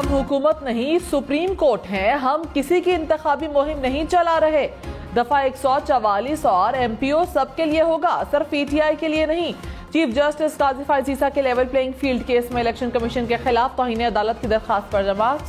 हम हुकूमत नहीं सुप्रीम कोर्ट हैं, हम किसी की इंतखाबी मुहिम नहीं चला रहे। दफा 144 और एमपीओ सबके लिए होगा, सिर्फ पीटीआई के लिए नहीं। चीफ जस्टिस काजी फायजीसा के लेवल प्लेइंग फील्ड केस में इलेक्शन कमीशन के खिलाफ तौहीन अदालत की दरखास्त पर जवाब।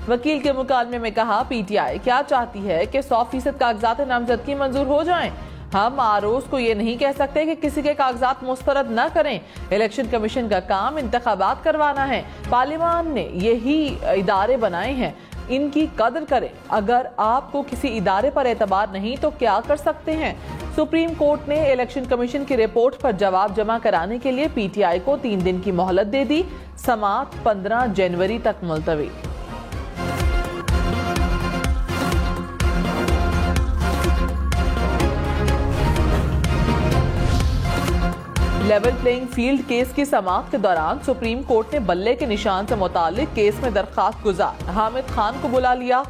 वकील के मुकालमे में कहा, पीटीआई क्या चाहती है कि 100% कागजात नामजदगी मंजूर हो जाएं। हम आरोज को ये नहीं कह सकते कि किसी के कागजात मुस्तरद न करें। इलेक्शन कमीशन का काम इंतखाबात करवाना है। पार्लियामान ने यही इदारे बनाए हैं, इनकी कदर करें। अगर आपको किसी इदारे पर एतबार नहीं तो क्या कर सकते हैं। सुप्रीम कोर्ट ने इलेक्शन कमीशन की रिपोर्ट पर जवाब जमा कराने के लिए पीटीआई को 3 दिन की मोहलत दे दी। समाअत 15 जनवरी तक मुलतवी। लेवल प्लेइंग फील्ड केस की समाअत के दौरान सुप्रीम कोर्ट ने बल्ले के निशान से मुतालिक केस में दरखास्त गुजार हामिद खान को बुला लिया।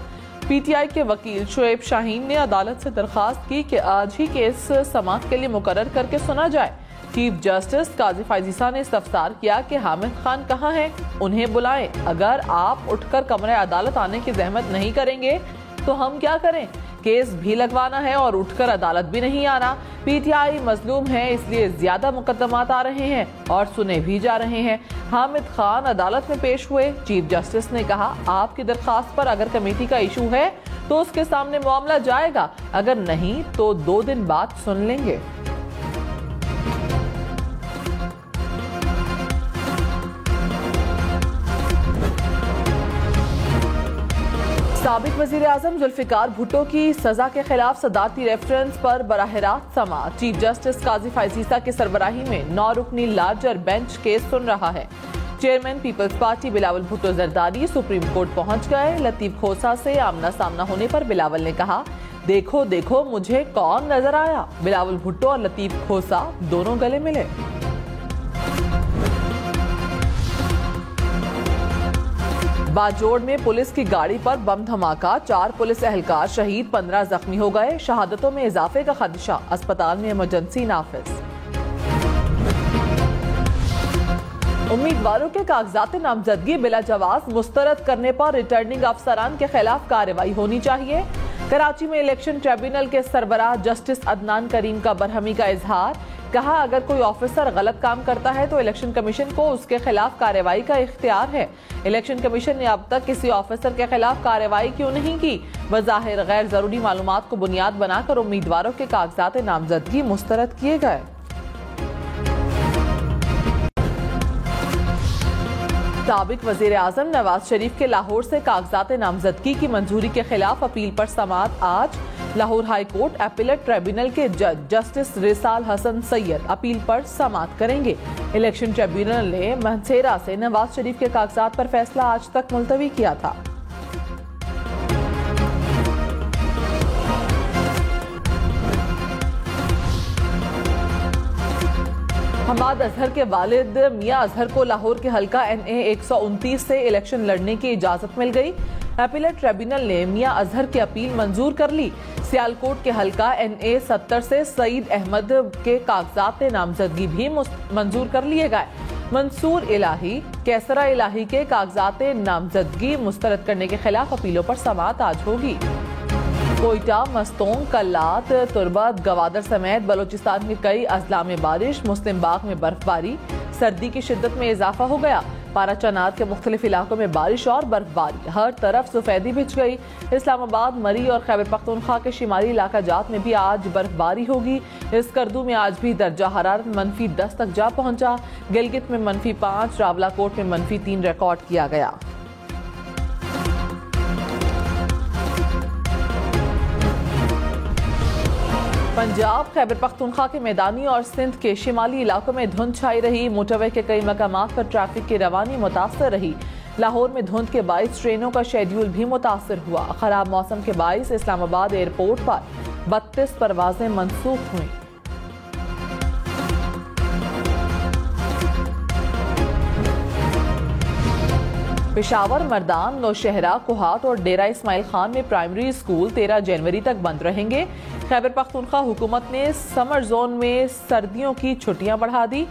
पीटीआई के वकील शुएब शाहीन ने अदालत से दरखास्त की कि आज ही केस समाअत के लिए मुकर्रर करके सुना जाए। चीफ जस्टिस काजी फायजीसा ने इस्तफसार किया कि हामिद खान कहाँ हैं, उन्हें बुलाएं। अगर आप उठकर कमरे अदालत आने की जहमत नहीं करेंगे तो हम क्या करें। केस भी लगवाना है और उठकर अदालत भी नहीं आना। पीटीआई मजलूम है, इसलिए ज्यादा मुकदमात आ रहे हैं और सुने भी जा रहे हैं। हामिद खान अदालत में पेश हुए। चीफ जस्टिस ने कहा, आपकी दरखास्त पर अगर कमेटी का इशू है तो उसके सामने मामला जाएगा, अगर नहीं तो 2 दिन बाद सुन लेंगे। साबिक वजीर आजम जुल्फिकार भुट्टो की सजा के खिलाफ सदारती रेफरेंस पर बराह रास्त समाअत। चीफ जस्टिस काजी फायजीसा की सरबराही में 9 रुकनी लार्जर बेंच केस सुन रहा है। Chairman Peoples Party Bilawal Bhutto Zardari supreme court पहुंच गए। लतीफ खोसा से आमना सामना होने पर बिलावल ने कहा, देखो देखो मुझे कौन नजर आया। बिलावल भुट्टो और लतीफ खोसा दोनों गले मिले। बाजोड़ में पुलिस की गाड़ी पर बम धमाका, 4 पुलिस एहलकार शहीद, 15 जख्मी हो गए। शहादतों में इजाफे का खदशा, अस्पताल में इमरजेंसी नाफिज। उम्मीदवारों के कागजात नामजदगी बिला जवाज मुस्तरद करने पर रिटर्निंग अफसरान के खिलाफ कार्रवाई होनी चाहिए। कराची में इलेक्शन ट्रिब्यूनल के सरबराह जस्टिस अदनान करीम का बरहमी का इजहार। कहा, अगर कोई ऑफिसर गलत काम करता है तो इलेक्शन कमीशन को उसके खिलाफ कार्रवाई का इख्तियार है। इलेक्शन कमीशन ने अब तक किसी ऑफिसर के खिलाफ कार्रवाई क्यों नहीं की। बज़ाहिर गैर जरूरी मालूमात को बुनियाद बनाकर उम्मीदवारों के कागजात नामजदगी मुस्तरद किए गए। साबिक वजीर आजम नवाज शरीफ के लाहौर से कागजात नामजदगी की मंजूरी के खिलाफ अपील पर समाअत आज। Lahore high court appellate tribunal के जज जस्टिस रिसाल हसन सैयद अपील पर समाअत करेंगे। इलेक्शन ट्रिब्यूनल ने महसेरा से नवाज शरीफ के कागजात पर फैसला आज तक मुलतवी किया था। हमाद अजहर के वालिद मियां अजहर को लाहौर के हल्का NA 129 से इलेक्शन लड़ने की इजाजत मिल गई। एपीलेट ट्रिब्यूनल ने मियां अजहर की अपील मंजूर कर ली। सियालकोट के हल्का NA 70 से सईद अहमद के कागजात नामजदगी भी मंजूर कर लिए गए। मंसूर इलाही, कैसरा इलाही के कागजात नामजदगी मुस्तरद करने के खिलाफ अपीलों पर समाअत आज होगी। कोयटा, मस्तोंग, कल्लात, तुर्बत, गवादर समेत बलोचिस्तान के कई अजला में बारिश। मुस्लिम बाग में बर्फबारी। सर्दी की शिद्दत में इजाफा हो गया। पाराचनात के मुख्तलिफ इलाकों में बारिश और बर्फबारी, हर तरफ सफेदी बिछ गई। इस्लामाबाद, मरी और खैबर पख्तूनख्वा के शिमाली इलाका जात में भी आज बर्फबारी होगी। स्कर्दू में आज भी दर्जा हरारत -10 तक जा पहुंचा। गिलगित में -5, रावलाकोट में -3 रिकॉर्ड किया गया। पंजाब, खैबर पख्तूनख्वा के मैदानी और सिंध के शिमाली इलाकों में धुंध छाई रही। मोटरवे के कई मकामात पर ट्रैफिक की रवानी मुतासर रही। लाहौर में धुंध के बाइस ट्रेनों का शेड्यूल भी मुतासर हुआ। खराब मौसम के बाइस इस्लामाबाद एयरपोर्ट पर 32 परवाजें मनसूख हुई। पेशावर, मर्दान, नौशहरा, कोहाट और डेरा इस्माइल खान में प्राइमरी स्कूल 13 जनवरी तक बंद रहेंगे। खैबर पख्तूनख्वा हुकूमत ने समर जोन में सर्दियों की छुट्टियां बढ़ा दी।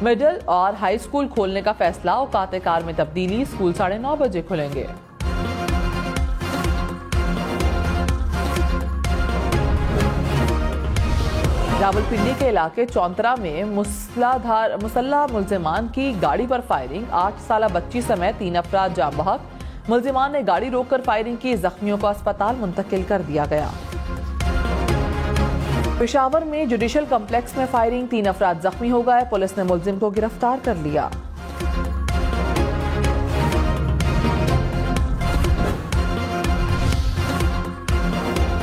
मिडिल और हाई स्कूल खोलने का फैसला, औकात कार में तब्दीली, स्कूल 9:30 बजे खुलेंगे। रावलपिंडी के इलाके चौंतरा में मुसल्लह मुल्जिमान की गाड़ी पर फायरिंग, 8 साला बच्ची समेत 3 अफराद जाम बहक। मुल्जिमान ने गाड़ी रोककर फायरिंग की, जख्मियों को अस्पताल मुंतकिल कर दिया गया। पेशावर में जुडिशल कॉम्प्लेक्स में फायरिंग, 3 अफराद जख्मी हो गए। पुलिस ने मुल्जिम को गिरफ्तार कर लिया।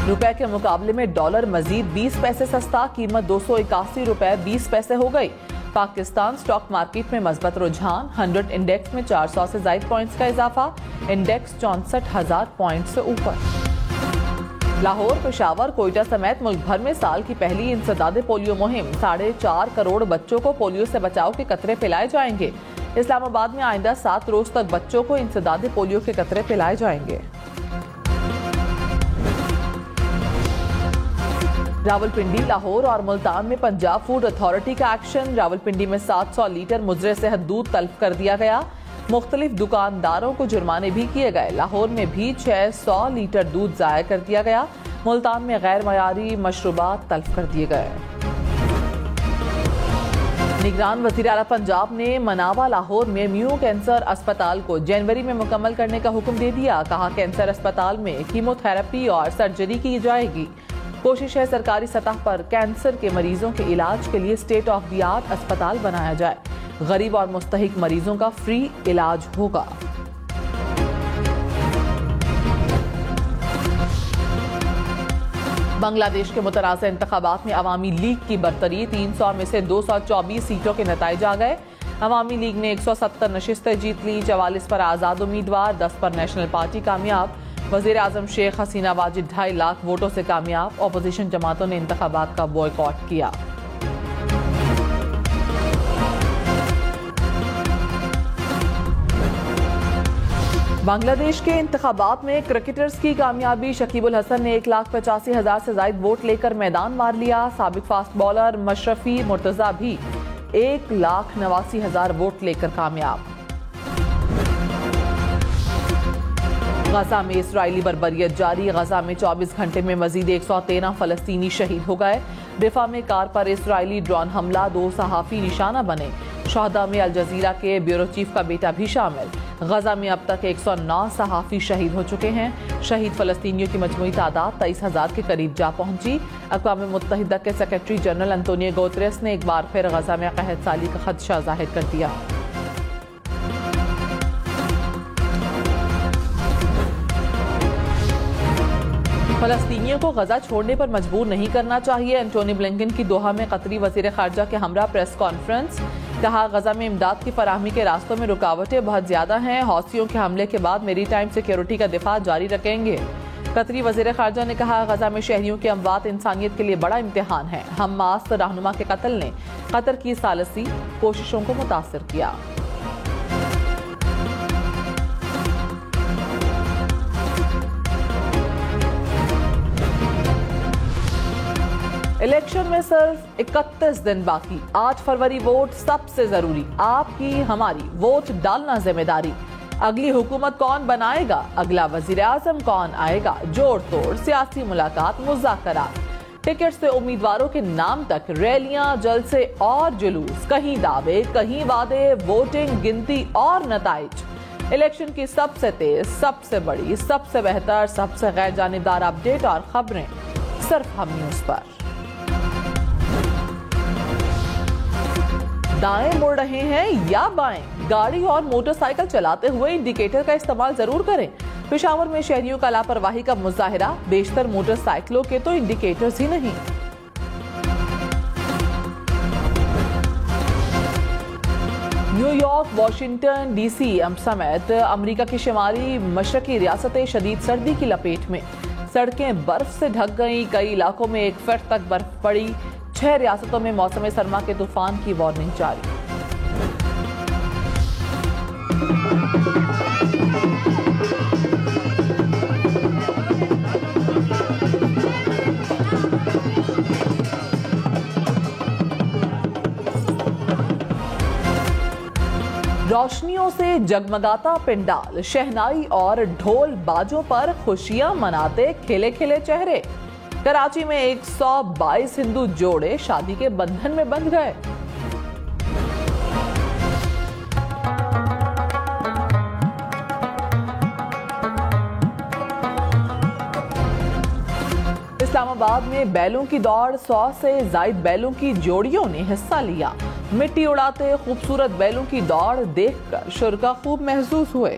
रुपए के मुकाबले में डॉलर मजीद 20 पैसे सस्ता, कीमत 281 रुपए 20 पैसे हो गई। पाकिस्तान स्टॉक मार्केट में मजबूत रुझान, 100 इंडेक्स में 400 से ज्यादा पॉइंट्स का इजाफा, इंडेक्स 64,000 पॉइंट से ऊपर। लाहौर, पेशावर, कोयटा समेत मुल्क भर में साल की पहली इंसदादे पोलियो मुहिम, 4.5 करोड़ बच्चों को पोलियो से बचाव के कतरे पिलाए जाएंगे। इस्लामाबाद में आइंदा 7 रोज तक बच्चों को इंसदादे पोलियो के कतरे पिलाए जाएंगे। रावलपिंडी, लाहौर और मुल्तान में पंजाब फूड अथॉरिटी का एक्शन, रावलपिंडी में 700 लीटर मुजरे सेहत दूध तल्फ कर दिया गया। मुख्तलिफ दुकानदारों को जुर्माने भी किए गए। लाहौर में भी 600 लीटर दूध जाया कर दिया गया। मुल्तान में गैर मयारी मशरूबात तल्फ कर दिए गए। निगरान वज़ीर आला पंजाब ने मनावा लाहौर में म्यू कैंसर अस्पताल को जनवरी में मुकम्मल करने का हुक्म दे दिया। कहा, कैंसर अस्पताल में कीमोथेरेपी और सर्जरी की जाएगी। कोशिश है सरकारी सतह पर कैंसर के मरीजों के इलाज के लिए स्टेट ऑफ द आर्ट अस्पताल बनाया जाए। गरीब और मुस्तहिक मरीजों का फ्री इलाज होगा। बांग्लादेश के मुतनाज़ इंतखाबात में अवामी लीग की बरतरी, 300 में से 224 सीटों के नतीजे आ गए। अवामी लीग ने 170 नशिस्तें जीत ली, 44 पर आज़ाद उम्मीदवार, 10 पर नेशनल पार्टी कामयाब। वज़ीर आज़म शेख हसीना वाजिद 2.5 लाख वोटों से कामयाब। अपोजिशन जमातों ने इंतखाबात का बॉयकॉट किया। बांग्लादेश के इंतखाबात में क्रिकेटर्स की कामयाबी, शकीबुल हसन ने 1,85,000 से ज्यादा वोट लेकर मैदान मार लिया। साबिक फास्ट बॉलर मशरफी मुर्तजा भी 1,89,000 वोट लेकर कामयाब। गजा में इसराइली बर्बरियत जारी, गजा में 24 घंटे में मजीद 113 फलस्तीनी शहीद हो गए। दिफा में कार पर इसराइली ड्रोन हमला, 2 सहाफी निशाना बने। शहदा में अल जजीरा के ब्यूरो चीफ का बेटा भी शामिल। गजा में अब तक 109 सहाफी शहीद हो चुके हैं। शहीद फलस्तीनियों की मजमूई तादाद 23,000 के करीब जा पहुंची। अक़वाम मुत्तहिदा के सेक्रेटरी जनरल अंतोनियो गुतेरेस ने एक बार फिर गजा में कहत साली का खदशा जाहिर कर दिया। फलस्तीनियों को गजा छोड़ने पर मजबूर नहीं करना चाहिए। एंटोनी ब्लिंकन की दोहा में कतरी वजीर खारजा के हमरा प्रेस कॉन्फ्रेंस। कहा, गजा में इमदाद की फराहमी के रास्तों में रुकावटें बहुत ज्यादा हैं। हौसियों के हमले के बाद मेरी टाइम सिक्योरिटी का दिफा जारी रखेंगे। कतरी वजीर खारजा ने कहा, गजा में शहरियों की अमवात इंसानियत के लिए बड़ा इम्तिहान है। हमास रहनुमा के कत्ल ने कतर की सालसी कोशिशों को मुतासिर किया। इलेक्शन में सिर्फ 31 दिन बाकी, 8 फरवरी वोट सबसे जरूरी। आपकी हमारी वोट डालना जिम्मेदारी। अगली हुकूमत कौन बनाएगा, अगला वजीर आजम कौन आएगा, जोड़ तोड़ सियासी मुलाकात, मुज़ाकरात, टिकट से उम्मीदवारों के नाम तक, रैलियां, जलसे और जुलूस, कहीं दावे कहीं वादे, वोटिंग, गिनती और नताइज। इलेक्शन की सबसे तेज, सबसे बड़ी, सबसे बेहतर, सबसे गैर जानिबदार अपडेट और खबरें सिर्फ हम न्यूज़ पर। दाएं मुड़ रहे हैं या बाएं, गाड़ी और मोटरसाइकिल चलाते हुए इंडिकेटर का इस्तेमाल जरूर करें। पेशावर में शहरियों का लापरवाही का मुजाहिरा, बेशतर मोटरसाइकिलों के तो इंडिकेटर्स ही नहीं। न्यूयॉर्क, वाशिंगटन डीसी समेत अमेरिका की शुमारी मशरकी रियासतें शदीद सर्दी की लपेट में। सड़कें बर्फ से ढक गईं, कई इलाकों में 1 फीट तक बर्फ पड़ी। 6 रियासतों में मौसम सरमा के तूफान की वार्निंग जारी। रोशनियों से जगमगाता पिंडाल, शहनाई और ढोल बाजों पर खुशियां मनाते खिले खिले चेहरे। कराची में 122 हिंदू जोड़े शादी के बंधन में बंध गए। इस्लामाबाद में बैलों की दौड़, 100 से जायद बैलों की जोड़ियों ने हिस्सा लिया। मिट्टी उड़ाते खूबसूरत बैलों की दौड़ देखकर शुरा खूब महसूस हुए।